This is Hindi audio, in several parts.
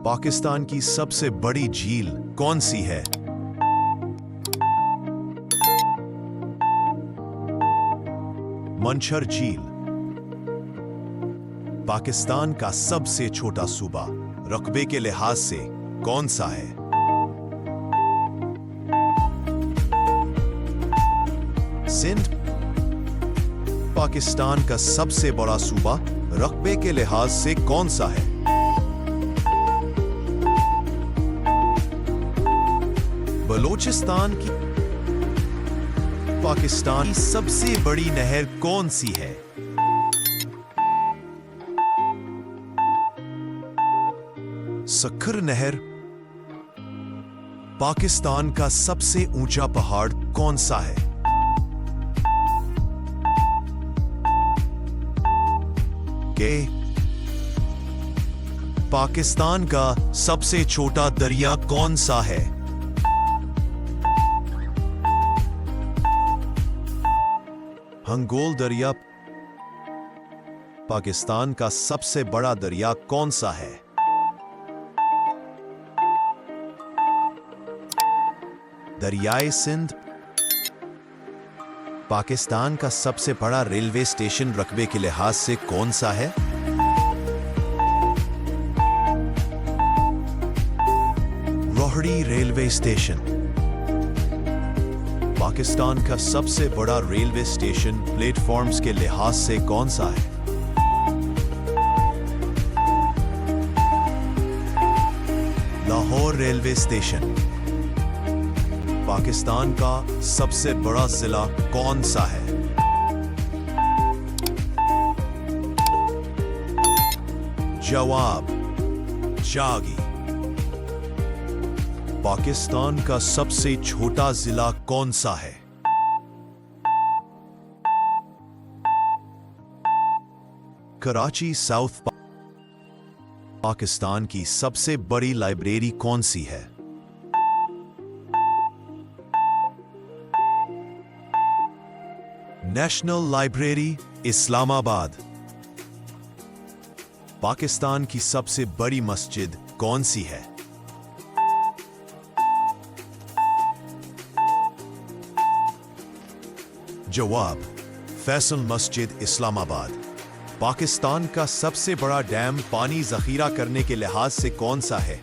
पाकिस्तान की सबसे बड़ी झील कौन सी है? मंछर झील। पाकिस्तान का सबसे छोटा सूबा रकबे के लिहाज से कौन सा है? सिंध। पाकिस्तान का सबसे बड़ा सूबा रकबे के लिहाज से कौन सा है? बलूचिस्तान की। पाकिस्तान की सबसे बड़ी नहर कौन सी है? सखर नहर। पाकिस्तान का सबसे ऊंचा पहाड़ कौन सा है? के। पाकिस्तान का सबसे छोटा दरिया कौन सा है? हंगोल दरिया। पाकिस्तान का सबसे बड़ा दरिया कौन सा है? दरियाए सिंध। पाकिस्तान का सबसे बड़ा रेलवे स्टेशन रकबे के लिहाज से कौन सा है? Rohri railway station. पाकिस्तान का सबसे बड़ा रेलवे स्टेशन प्लेटफॉर्म्स के लिहाज से कौन सा है? Lahore railway station. पाकिस्तान का सबसे बड़ा जिला कौन सा है? जवाब जागी। पाकिस्तान का सबसे छोटा जिला कौन सा है? कराची साउथ। पाकिस्तान की सबसे बड़ी लाइब्रेरी कौन सी है? National library Islamabad. पाकिस्तान की सबसे बड़ी मस्जिद कौन सी है? जवाब फैसल मस्जिद इस्लामाबाद। पाकिस्तान का सबसे बड़ा डैम पानी जखीरा करने के लिहाज से कौन सा है?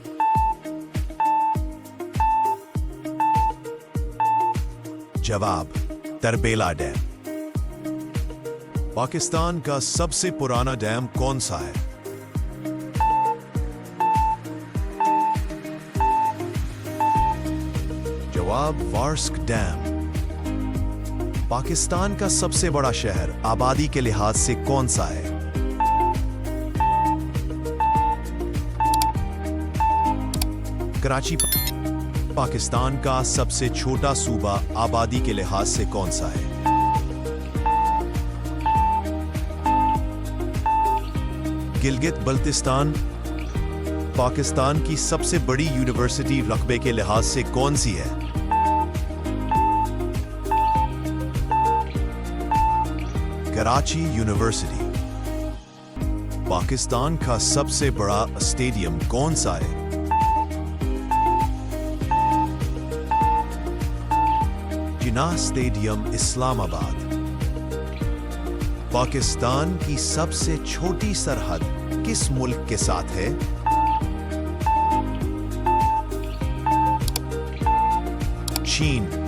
जवाब तरबेला डैम। पाकिस्तान का सबसे पुराना डैम कौन सा है? जवाब वार्स्क डैम। पाकिस्तान का सबसे बड़ा शहर आबादी के लिहाज से कौन सा है? कराची। पाकिस्तान का सबसे छोटा सूबा आबादी के लिहाज से कौन सा है? गिलगित बल्तिस्तान। पाकिस्तान की सबसे बड़ी यूनिवर्सिटी रकबे के लिहाज से कौन सी है? कराची यूनिवर्सिटी। पाकिस्तान का सबसे बड़ा स्टेडियम कौन सा है? जिन्ना स्टेडियम इस्लामाबाद। पाकिस्तान की सबसे छोटी सरहद किस मुल्क के साथ है? चीन।